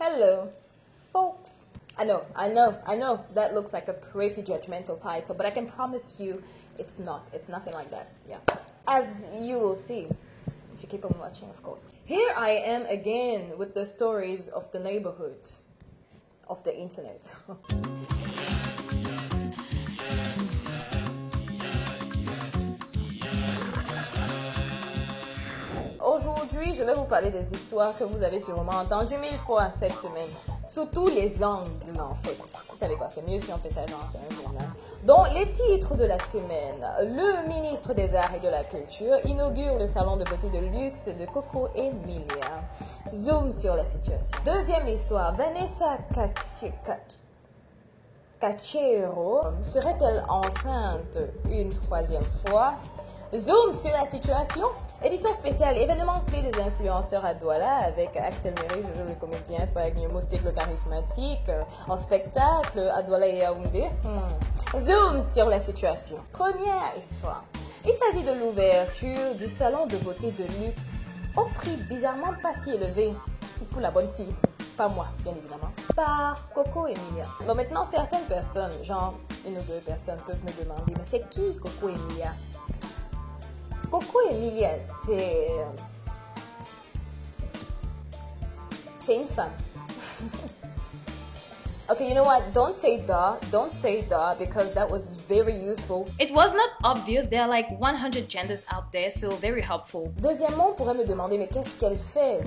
Hello, folks. I know, that looks like a pretty judgmental title, but I can promise you it's not. It's nothing like that, yeah. As you will see, if you keep on watching, of course. Here I am again with the stories of the neighborhood, of the internet. Aujourd'hui, je vais vous parler des histoires que vous avez sûrement entendues 1000 fois cette semaine. Sous tous les angles, en fait. Vous savez quoi, c'est mieux si on fait ça genre, c'est un journal. Donc, les titres de la semaine. Le ministre des Arts et de la Culture inaugure le salon de beauté de luxe de Coco Emilia. Zoom sur la situation. Deuxième histoire. Vanessa Cachero serait-elle enceinte une troisième fois? Zoom sur la situation. Édition spéciale, événement clé des influenceurs à Douala avec Axel Méry, Jojo le comédien, Pagny Moustique le charismatique, en spectacle à Douala et Yaoundé. Zoom sur la situation. Première histoire. Il s'agit de l'ouverture du salon de beauté de luxe au prix bizarrement pas si élevé pour la bonne cible. Pas moi, bien évidemment. Par Coco Emilia. Bon, maintenant, certaines personnes, genre une ou deux personnes, peuvent me demander, mais c'est qui Coco Emilia? Coco Emilia, c'est une femme. Okay, you know what? Don't say duh, because that was very useful. It was not obvious. There are like 100 genders out there, so very helpful. Deuxièmement, on pourrait me demander, mais qu'est-ce qu'elle fait?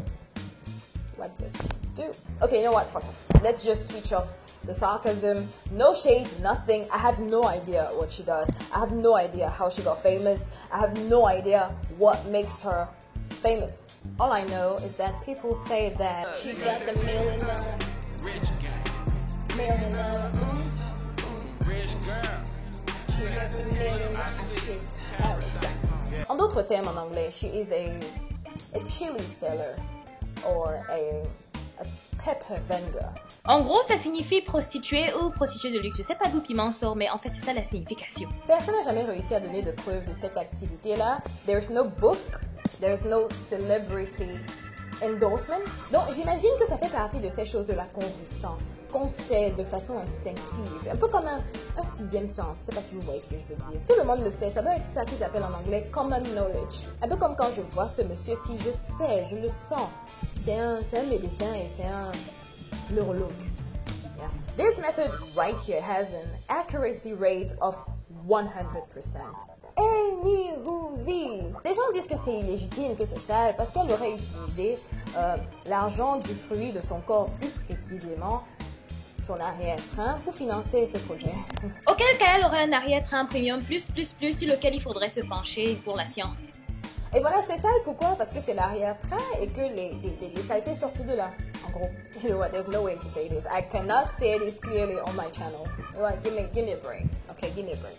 What does she do? Okay, you know what? Fuck it. Let's just switch off the sarcasm. No shade, nothing. I have no idea what she does. I have no idea how she got famous. I have no idea what makes her famous. All I know is that people say that she got the million En d'autres termes en anglais, she is a chili seller or a pepper vendor. En gros, ça signifie prostituée ou prostituée de luxe. Je sais pas d'où piment sort, mais en fait, c'est ça la signification. Personne n'a jamais réussi à donner de preuves de cette activité-là. There's no book, there's no celebrity endorsement. Donc, j'imagine que ça fait partie de ces choses-là qu'on ressent, qu'on sait de façon instinctive. Un peu comme un sixième sens. Je sais pas si vous voyez ce que je veux dire. Tout le monde le sait. Ça doit être ça qu'ils appellent en anglais common knowledge. Un peu comme quand je vois ce monsieur-ci, je sais, je le sens. C'est un médecin et c'est un neurologue. Yeah. This method right here has an accuracy rate of 100%. Anywhoosies. Les gens disent que c'est illégitime, que c'est sale, parce qu'elle aurait utilisé l'argent du fruit de son corps, plus précisément son arrière-train, pour financer ce projet. Auquel cas, elle aurait un arrière-train premium plus sur lequel il faudrait se pencher pour la science. Et voilà, c'est ça. Pourquoi? Parce que c'est l'arrière-train et que les saletés sortent de là. En gros, you know what? There's no way to say this. I cannot say this clearly on my channel. Right, give me a break. Okay, give me a break.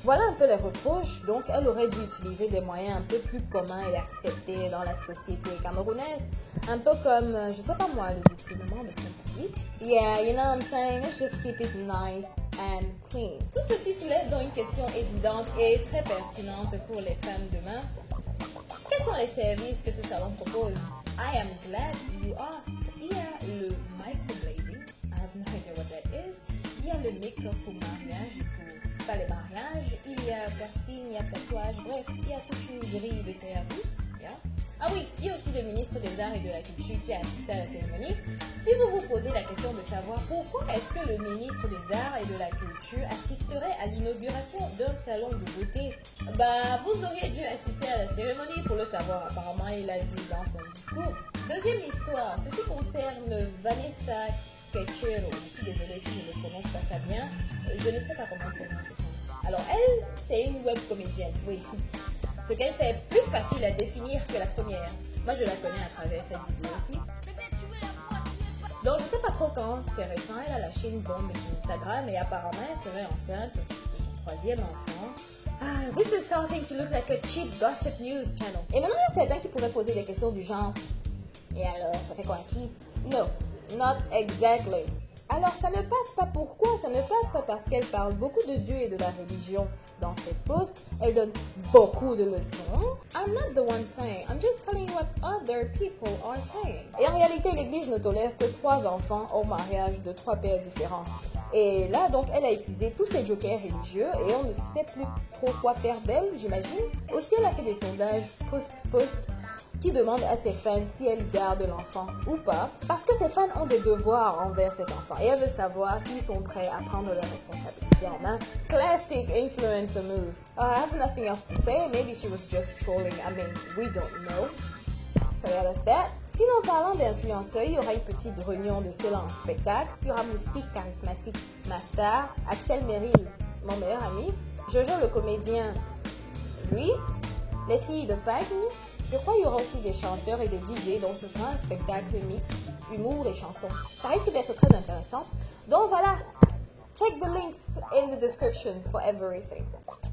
Voilà un peu les reproches. Donc, elle aurait dû utiliser des moyens un peu plus communs et acceptés dans la société camerounaise. Un peu comme, je sais pas moi, le détournement de fonds publics. Yeah, you know what I'm saying? Let's just keep it nice and clean. Tout ceci soulève donc une question évidente et très pertinente pour les femmes demain. Quels sont les services que ce salon propose? I am glad you asked. Il y a le microblading. I have no idea what that is. Il y a le make-up pour mariage, pour pas les mariages. Il y a piercing, il y a tatouage. Bref, il y a toute une grille de services. Yeah. Ah oui, il y a aussi le ministre des Arts et de la Culture qui a assisté à la cérémonie. Si vous vous posez la question de savoir pourquoi est-ce que le ministre des Arts et de la Culture assisterait à l'inauguration d'un salon de beauté, bah vous auriez dû assister à la cérémonie pour le savoir. Apparemment, il a dit dans son discours. Deuxième histoire, ceci concerne Vanessa Cachero. Je suis désolée si je ne prononce pas ça bien. Je ne sais pas comment prononcer son nom. Alors elle, c'est une web comédienne, oui. Ce qu'elle fait est plus facile à définir que la première. Moi, je la connais à travers cette vidéo aussi. Donc, je ne sais pas trop quand, c'est récent, elle a lâché une bombe sur Instagram et apparemment, elle serait enceinte de son troisième enfant. This is starting to look like a cheap gossip news channel. Et maintenant, il y a certains qui pourraient poser des questions du genre, et alors, ça fait quoi qui? No, not exactly. Alors, ça ne passe pas pourquoi? Ça ne passe pas parce qu'elle parle beaucoup de Dieu et de la religion. dans ses posts. Elle donne beaucoup de leçons. I'm not the one saying, I'm just telling you what other people are saying. Et en réalité, l'Église ne tolère que 3 enfants au mariage de 3 pères différents. Et là, donc, elle a épuisé tous ses jokers religieux et on ne sait plus trop quoi faire d'elle, j'imagine. Aussi, elle a fait des sondages post-post qui demandent à ses fans si elle garde l'enfant ou pas, parce que ses fans ont des devoirs envers cet enfant et elle veut savoir s'ils sont prêts à prendre leurs responsabilités en main. Classic influencer move. I have nothing else to say. Maybe she was just trolling. I mean, we don't know. So yeah, that's that. Sinon, parlant d'influenceurs, il y aura une petite réunion de ceux-là en spectacle. Il y aura Moustique, charismatique, Mastar, Axel Merrill, mon meilleur ami, Jojo le comédien, lui, les filles de Pagne. Je crois qu'il y aura aussi des chanteurs et des DJ, donc ce sera un spectacle mix, humour et chansons. Ça risque d'être très intéressant. Donc voilà, check the links in the description for everything.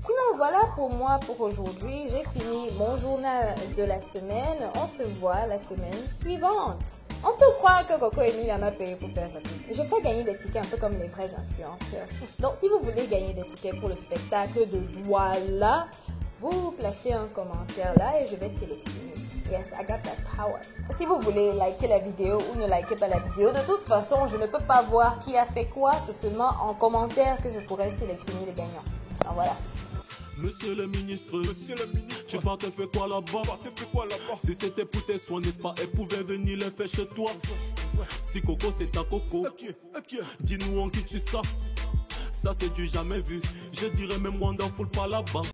Sinon voilà pour moi pour aujourd'hui. J'ai fini mon journal de la semaine. On se voit la semaine suivante. On peut croire que Coco Emile en a payé pour faire ça. Je fais gagner des tickets un peu comme les vrais influenceurs. Donc si vous voulez gagner des tickets pour le spectacle de Douala, vous placez un commentaire là et je vais sélectionner. Yes, I got that power. Si vous voulez liker la vidéo ou ne likez pas la vidéo, de toute façon, je ne peux pas voir qui a fait quoi. C'est seulement en commentaire que je pourrais sélectionner les gagnants. Alors voilà. Monsieur le ministre, tu partais faire quoi là-bas? Si c'était pour tes soins, n'est-ce pas? Elle pouvait venir les faire chez toi. Si Coco c'est ta Coco, dis-nous en qui tu ça. Ça c'est du jamais vu. Je dirais même wonderful pas là-bas.